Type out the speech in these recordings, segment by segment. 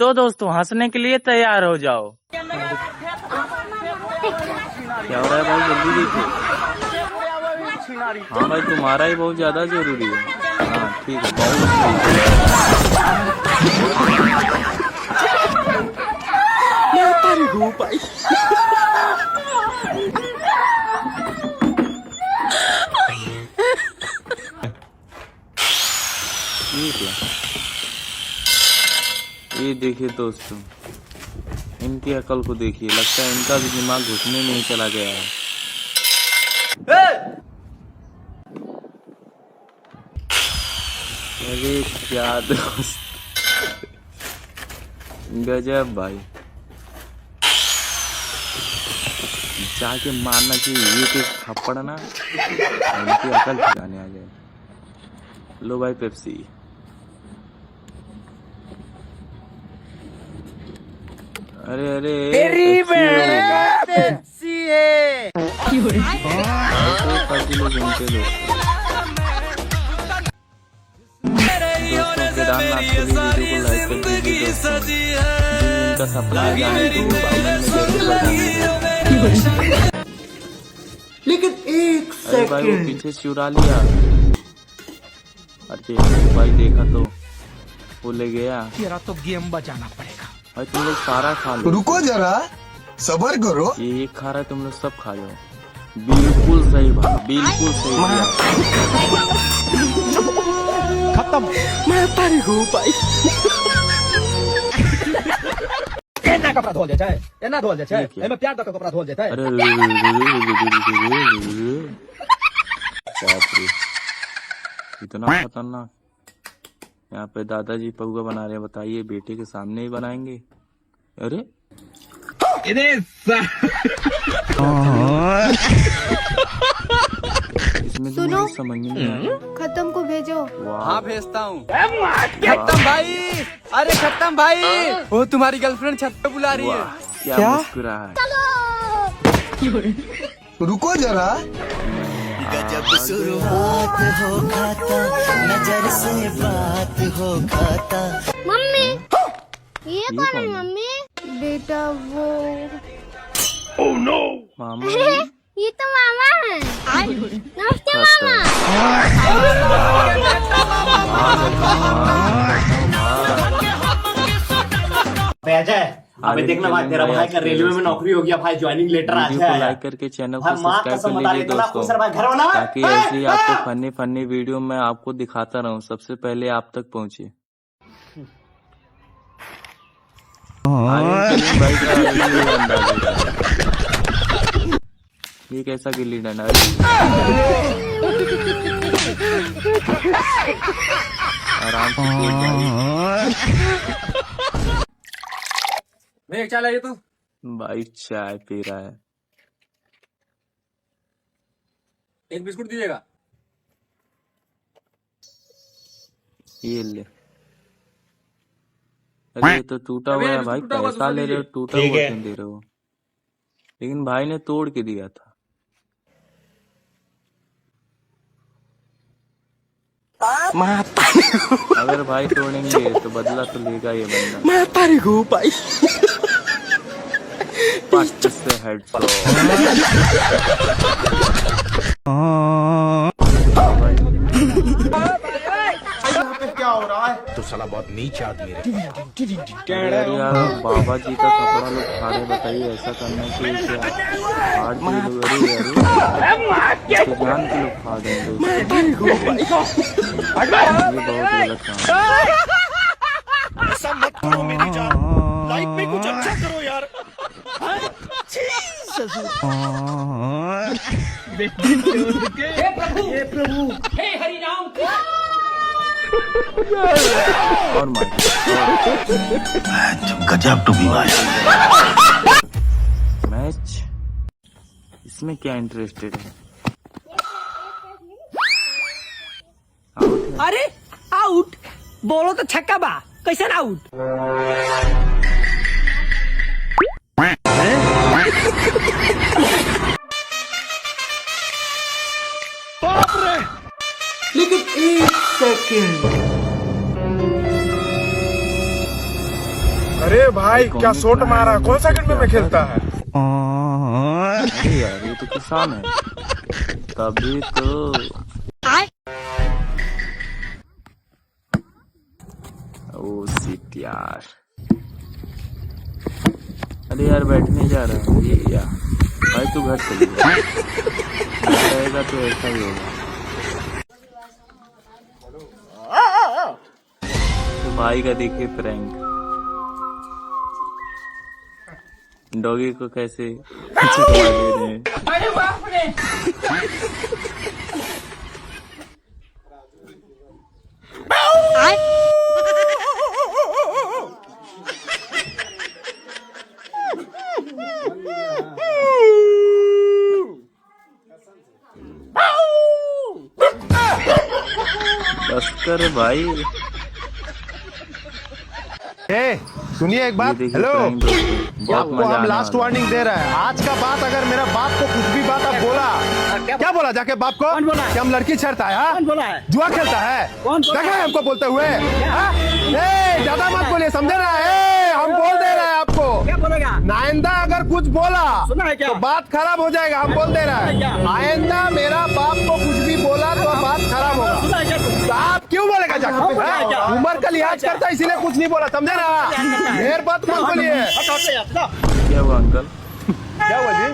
तो दोस्तों हंसने के लिए तैयार हो जाओ। क्या हो रहा है भाई, जल्दी देखो। हाँ भाई, तुम्हारा ही बहुत ज्यादा जरूरी है। हाँ ठीक है, बहुत ठीक है। ये देखिए दोस्तों, इनकी अकल को देखिए, लगता है इनका भी दिमाग घुटने में ही चला गया है। अरे क्या दोस्त, गजब भाई, जाके मारना चाहिए ये कि थप्पड़ ना, इनकी अकल ठिकाने आ जाए। लो भाई पेप्सी। अरे अरे पेप्सी है। केदारनाथ के लिए वीडियो को लाइक कर दीजिए दोस्तों। जिनका सपना जाने की लेकिन एक सेकंड, भाई वो पीछे चुरा लिया। अरे भाई देखा तो वो ले गया। तेरा तो गेम बजाना पड़ेगा भाई, तुम लोग सारा खा लो। रुको जरा, सबर करो। ये खा रहा है, तुम लोग सब खा जाओ। बिल्कुल सही भाई, बिल्कुल सही। खत्म। मैं तारी हूँ भाई। एना कपड़ा धो देता है, एना धो देता है, मैं प्यार का कपड़ा धो देता है। अरे इतना खतरनाक। यहाँ पे दादाजी पौवा बना रहे हैं, बताइए बेटे के सामने ही बनाएंगे। अरे इसमें तो मुझे समझ नहीं आया। खत्म को भेजो। हाँ भेजता हूँ। खत्म भाई, अरे खत्म भाई, वो तुम्हारी गर्लफ्रेंड छत पे बुला रही है। क्या मुस्कुराहट। रुको जरा, गजब शुरुआत हो खाता, नजर से बात हो खाता। मम्मी ये कौन है मम्मी? बेटा वो ओह नो मामा, ये तो मामा है। नमस्ते मामा। अबे देखना भाई, तेरा भाई का रेलवे में नौकरी हो गया भाई, ज्वाइनिंग लेटर आ वीडियो को लाइक करके चैनल को सब्सक्राइब कर लीजिए दोस्तों, ताकि ऐसे ही आपको फनी वीडियो मैं आपको दिखाता रहूं, सबसे पहले आप तक पहुंचे। ये कैसा गिल्ली डंडा? आराम से मैं चाय लाइए तो भाई, चाय पी रहा है। एक बिस्कुट दीजिएगा। ये ले। अरे ये तो टूटा हुआ है भाई, पैसा ले रहे हो, टूटा हुआ क्यों दे रहे हो? लेकिन भाई ने तोड़ के दिया था। अगर भाई तोड़ेंगे तो बदला तो लेगा ये बंदा। मैं तारी हूँ भाई। 5 से हेडशॉट। क्या हो रहा है? तो साला बहुत नीच आदमी है। यार बाबा जी का कपड़ा लोग खा रहे, बताइए ऐसा करना चाहिए क्या? हार्ड लोग, अरे तो जान के लोग खा देंगे। ये बहुत गलत काम है। ऐसा मत करो मेरी जान, लाइफ में कुछ अच्छा करो यार। हे प्रभु, हे हरि राम। और गजब टू बी मैच, इसमें क्या इंटरेस्टेड है? अरे आउट बोलो तो छक्का बा, कैसे आउट? लेकिन एक सेकंड, अरे भाई क्या शॉट मारा, कौन सा गेम में खेलता है? अरे यार ये तो किसान है, तभी तो। ओ शिट यार, अरे यार बैठने जा रहा है ये यार। भाई तू घर चली जा, रहेगा तो ऐसा ही होगा। तो भाई का देखिए प्रैंक, डॉगी को कैसे चिढ़ा दे रहे हैं। अरे बाप रे बस कर भाई। सुनिए एक बात, ये देखिए हेलो, prank दोस्तों, बहुत आपको मजा हम आने लास्ट वाला है। वार्निंग दे रहे हैं। आज का बात अगर मेरा बाप को कुछ भी बात आप बोला, क्या बोला जाके बाप को? कौन बोला है? कि हम लड़की छेड़ता है, हाँ? कौन बोला है? जुआ खेलता है, कौन बोला देखा है है? हमको बोलते हुए? हाँ? ए, ज्यादा मत बोलिए, समझे ना? ए, हम बोल दे रहे हैं आपको, क्या बोलेगा? आइंदा अगर कुछ बोला सुना है क्या? तो बात खराब हो जाएगा, हम बोल दे रहे हैं। आइंदा मेरा बाप को कुछ भी बोला तो बात खराब होगा। सुना है क्या तुम? तो आप क्यों बोलेगा जाके? हाँ? उम्र का लिहाज करता है इसीलिए कुछ नहीं बोला, समझे ना? ढेर बात मत बोलिए। क्या हुआ अंकल? क्या हुआ जी?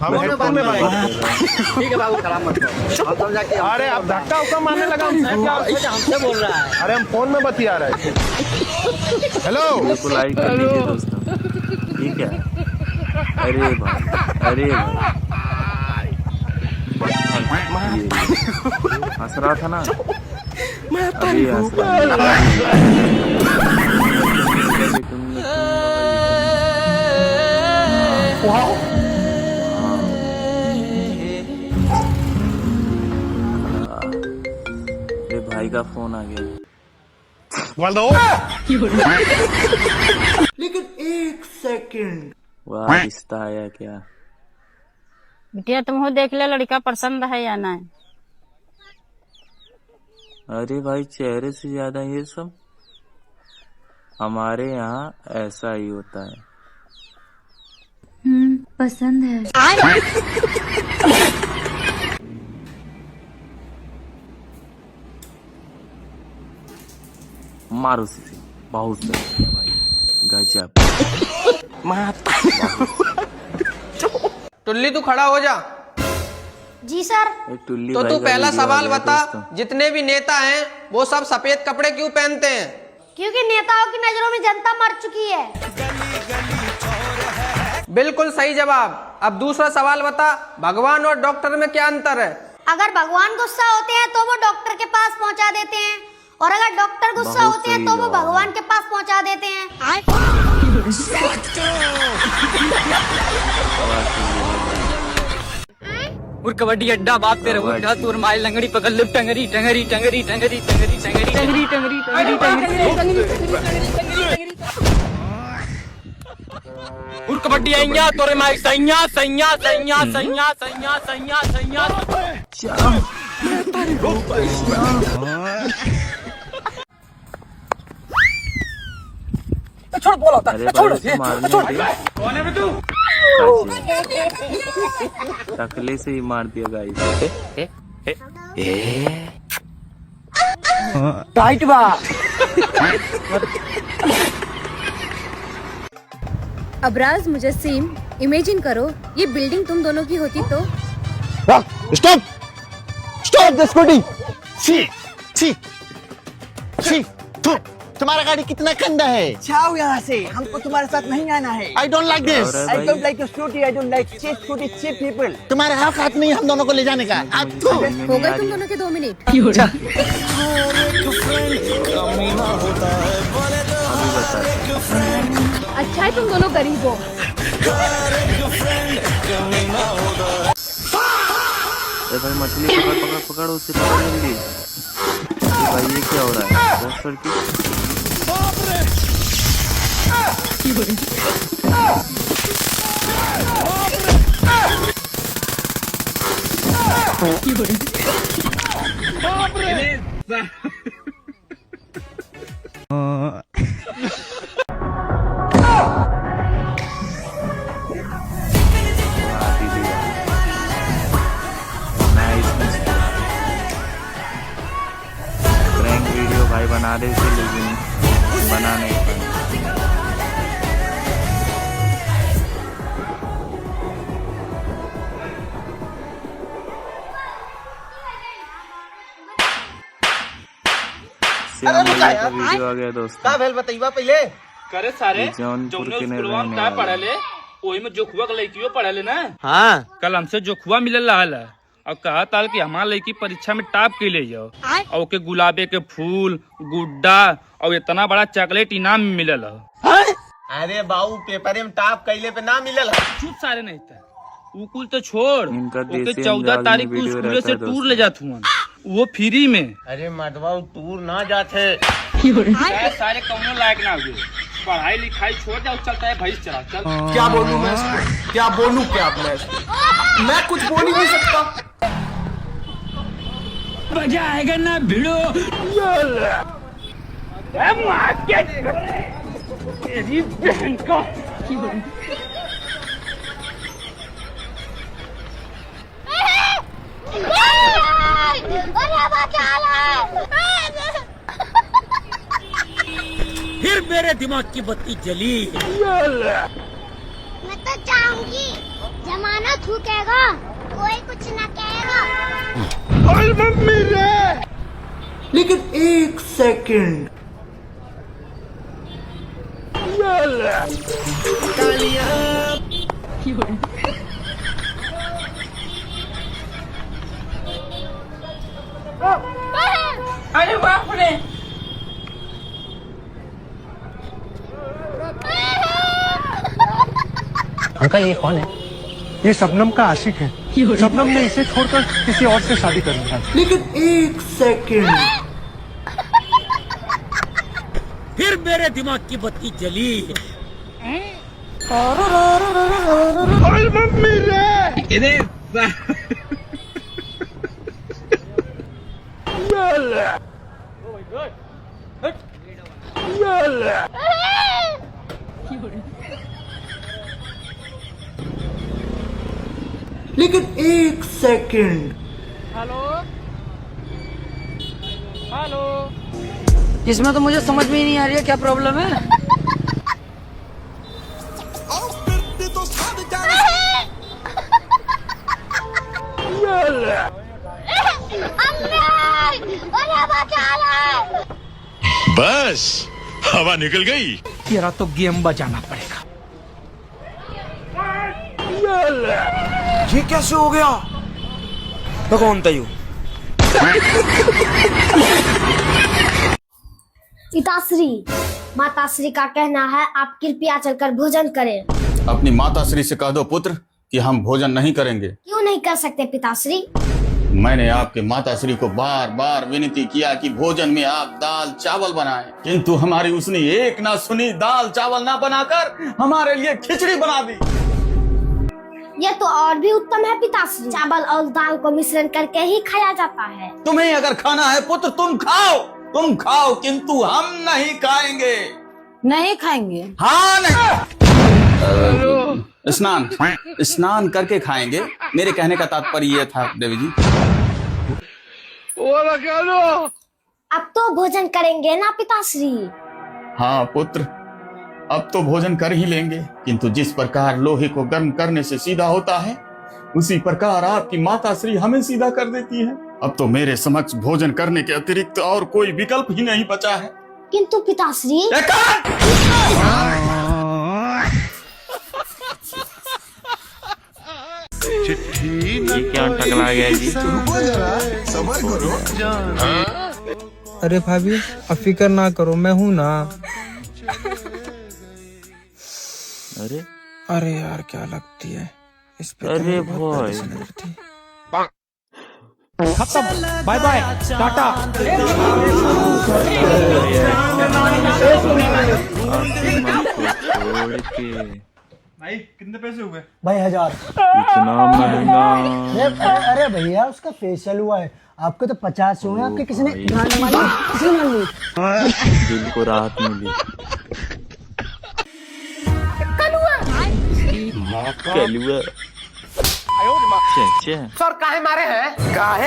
हम हेडफोन में ठीक है बाबू, खराब मत करो। अरे आप धक्का उक्का मारने लगा हमसे बोल रहा है। अरे हम फोन में बतिया रहे थे। हेलो, को लाइक कर लीजिए दोस्तों, ठीक है? अरे भाई, अरे भाई, ये हंस रहा था ना, अभी हंस रहा अरे भाई का फोन आ गया। लेकिन एक सेकंड, वाह रिश्ता आया क्या? बिटिया तुम हो देख ले लड़का पसंद है या नहीं। अरे भाई चेहरे से ज्यादा ये सब हमारे यहाँ ऐसा ही होता है। पसंद है। मारो सीधे, बहुत सही है भाई, गजब। टुल्ली तू खड़ा हो जा। जी सर। एक टुल्ली तो भाई तू का पहला वीडियो आ सवाल गया बता, दोस्तों। जितने भी नेता हैं वो सब सफेद कपड़े क्यों पहनते हैं? क्योंकि नेताओं की नजरों में जनता मर चुकी है। बिल्कुल सही जवाब। अब दूसरा सवाल बता, भगवान और डॉक्टर में क्या अंतर है? अगर भगवान गुस्सा होते हैं तो वो डॉक्टर के पास पहुंचा देते हैं, और अगर डॉक्टर गुस्सा बहुत होते हैं सही तो वो जवाब। भगवान के पास पहुंचा देते हैं। और कबड्डी अड्डा बाप तेरे उठा तोर माई लंगड़ी पकड़ ले, टंगरी टंगरी टंगरी टंगरी टंगरी टंगरी टंगरी टंगरी टंगरी और कबड्डी आइया तोरे माई सैया सैया सैया सैया सैया सैया सैया। छोड़ बोला था, अरे छोड़ भाई मारने कौन है तू? टकले से ही मार दिया गाइस। टाइट बा। अबराज मुजस्सिम, इमेजिन करो ये बिल्डिंग तुम दोनों की होती तो। Stop, stop the scooty. छी छी छी, तुम्हारा गाड़ी कितना गंदा है। जाओ यहाँ से, हमको तुम्हारे साथ नहीं आना है। I don't like this. और I भाई don't like your scooty. I don't like cheap people. तुम्हारे हाथ नहीं हम दोनों को ले जाने का। अब तो समझ में हो नहीं गए आ तुम रही। दोनों के 2 मिनट। अभी बता। अच्छा है तुम दोनों गरीब हो। अरे भाई मछली पकड़ पकड़ पकड़, उसे पकड़ जल्दी। भाई ये क्या हो रहा है? 10 लड़की। किनारे से, लेकिन बना नहीं पाए। श्याम भैया का वीडियो आ गया दोस्तों। बताइए पहले करे सारे जौनपुर के नहीं रहने का वाले। पढ़ले ओही में जोखुआ के लड़कियों पढ़ले ना। हाँ कल हमसे जोखुआ मिलल रहल है और कहा था कि हमारा लड़की परीक्षा में टॉप के ले जाओ और के गुलाबे के फूल, गुड्डा और इतना बड़ा चॉकलेट इनाम मिलल है। अरे बाबू पेपर में टॉप कैले पे ना मिलल है। चुप सारे नहीं था उ कुल तो छोड़, इनका ओके देसी 14 अंदाज तारीख में को वीडियो स्कूल रहता से है टूर दोस्तों। ले जात हुआ, वो फ्री में। अरे मर्दवा टूर ना जाते। शायद सारे कौनो लायक ना हुए, पढ़ाई लिखाई छोड़ जाओ, चलता है भैंस चला चल। क्या बोलूं मैं इसको? क्या बोलूं क्या मैं कुछ बोल ही नहीं सकता। मजा आएगा ना भिड़ो। तेरी बहन का फिर मेरे दिमाग की बत्ती जली। मैं तो चाहूंगी जमाना थूकेगा, कोई कुछ ना कहेगा। लेकिन 1 सेकंड। अरे बाप रे, अंकल ये कौन है? ये शबनम का आशिक है। शबनम ने इसे छोड़कर किसी और से शादी कर लिया। लेकिन 1 सेकंड। फिर मेरे दिमाग की बत्ती जली। लेकिन 1 सेकंड। इसमें तो मुझे समझ में ही नहीं आ रही है क्या प्रॉब्लम है। बस हवा निकल गई। तेरा तो गेम बजाना पड़ेगा। ये कैसे हो गया? तो कौन था यू? पिताश्री, माताश्री का कहना है आप कृपया चलकर भोजन करें। अपनी माताश्री से कह दो पुत्र कि हम भोजन नहीं करेंगे। क्यों नहीं कर सकते पिताश्री? मैंने आपके माताश्री को बार बार विनती किया कि भोजन में आप दाल चावल बनाएं, किंतु हमारी उसने एक ना सुनी। दाल चावल ना बनाकर हमारे लिए खिचड़ी बना दी। ये तो और भी उत्तम है पिताश्री, चावल और दाल को मिश्रण करके ही खाया जाता है। तुम्हें अगर खाना है पुत्र तुम खाओ, किंतु हम नहीं खाएंगे। नहीं खाएंगे? हाँ नहीं। स्नान करके खाएंगे। मेरे कहने का तात्पर्य ये था देवी जी। अब तो भोजन करेंगे ना पिताश्री? हाँ पुत्र, अब तो भोजन कर ही लेंगे, किंतु जिस प्रकार लोहे को गर्म करने से सीधा होता है, उसी प्रकार आपकी माताश्री हमें सीधा कर देती है। अब तो मेरे समक्ष भोजन करने के अतिरिक्त और कोई विकल्प ही नहीं बचा है। किंतु पिताश्री ये क्या टकला गया जी? अरे भाभी अब फिक्र ना करो, मैं हूँ ना। अरे अरे यार क्या लगती है इस पे। अरे भाई, खत्म, बाय बाय, टाटा। छोड़ के भाई कितने पैसे हुए? भाई 1000। इतना महंगा। अरे भैया उसका फेशियल हुआ है, आपको तो 50 हुए। आपके किसने किसने मान ली? दिल को राहत मिली। कलुआ सर काहे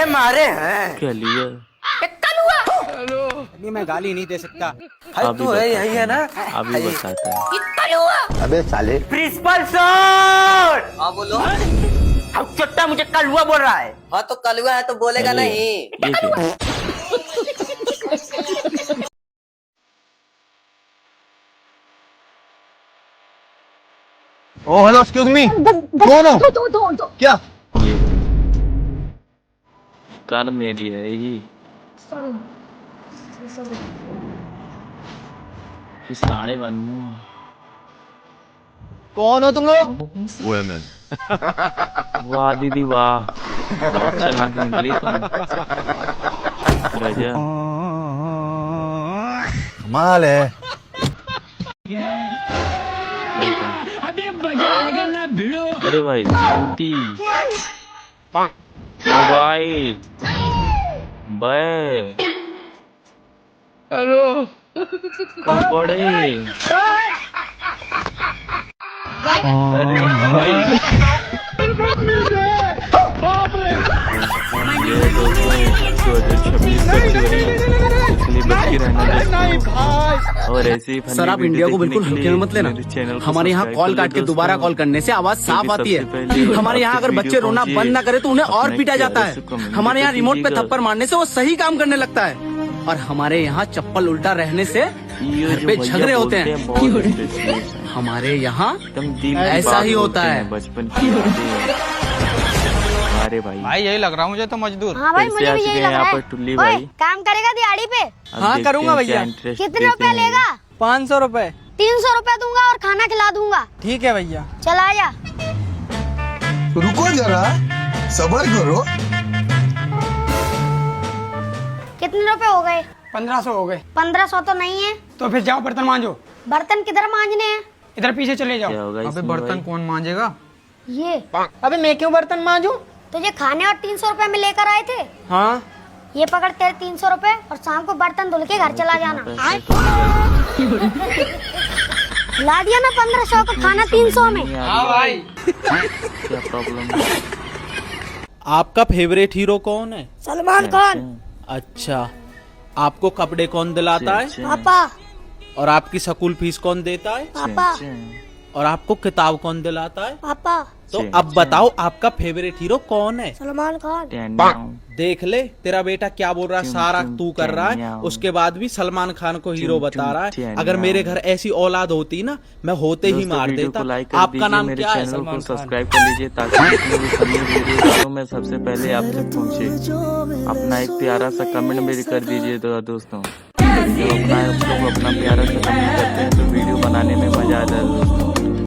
मारे हैं? कलुआ नहीं मैं गाली नहीं दे सकता। अभी तो यही है ना। अभी बताता है। अबे साले प्रिंसिपल सर। हाँ बोलो। अब चट्टा मुझे कलुआ बोल रहा है। हाँ तो कलुआ है तो बोलेगा अरे, नहीं। ये क्या? ओ हेलो एक्सक्यूज मी कौन हो क्या ये कार मेरी है ये। इस साढ़े बनू कौन हो तुम लोग वाह दीदी वाह, बहुत चालाक निकली तुम। गजब। कमाल है। अरे भाई स्कूटी, मोबाइल, बैग, हेलो कपड़े, अरे भाई ये दोस्तों 2026 का चोरी, इसलिए बच के रहना दोस्तों। और ऐसे ही सर आप इंडिया को बिल्कुल हल्के में मत लेना। हमारे यहाँ कॉल काट के दोबारा कॉल करने से आवाज साफ आती है। हमारे यहाँ अगर बच्चे रोना बंद न करे तो उन्हें और पीटा जाता है। हमारे यहाँ रिमोट पे थप्पड़ मारने से वो सही काम करने लगता है। और हमारे यहाँ चप्पल उल्टा रहने से घर पे झगड़े होते हैं। हमारे यहाँ ऐसा ही होता है। बचपन की अरे भाई यही लग रहा मुझे तो मजदूर। हाँ भाई मुझे भी यही लग रहा यहाँ है। पर टुल्ली ओए, भाई काम करेगा दिहाड़ी पे? अब हाँ, देखते करूँगा हैं भैया। क्या interest कितने देते रुपए हैं। लेगा? 500 रुपए। 300 रुपए दूंगा और खाना खिला दूंगा। ठीक है भैया। चल आया। रुको जरा सबर करो। कितने रुपए हो गए? 1500 हो गए। 1500 तो नहीं है। तो फिर जाओ बर्तन मांजो। बर्तन किधर मांजने हैं? इधर पीछे चले क्या जाओ। होगा अबे इसमें बर्तन भाई? कौन मांजेगा? ये अबे मैं क्यों बर्तन मांजू? तुझे खाने और 300 रुपए में लेकर आए थे। हाँ ये पकड़ तेरे 300 रुपए और शाम को बर्तन धुल के घर चला जाना। ला दिया ना 1500 को, खाना 300 में। हाँ भाई। क्या प्रॉब्लम है? आपका फेवरेट हीरो कौन है? सलमान खान। अच्छा, आपको कपड़े कौन दिलाता है? पापा। और आपकी स्कूल फीस कौन देता है? पापा। और आपको किताब कौन दिलाता है? पापा। तो अब बताओ आपका फेवरेट हीरो कौन है? सलमान खान। देख ले तेरा बेटा क्या बोल रहा है, सारा तू कर रहा है, उसके बाद भी सलमान खान को हीरो बता रहा है। अगर मेरे घर ऐसी औलाद होती ना, मैं होते ही मार देता। आपका नाम क्या है? चैनल को सब्सक्राइब कर लीजिए ताकि मैं सबसे पहले आप तक पहुँचे। अपना एक प्यारा सा कमेंट मेरे कर दीजिए दोस्तों। जब अपना प्यारा सा कमेंट करते हैं तो वीडियो बनाने में मजा आता है दोस्तों।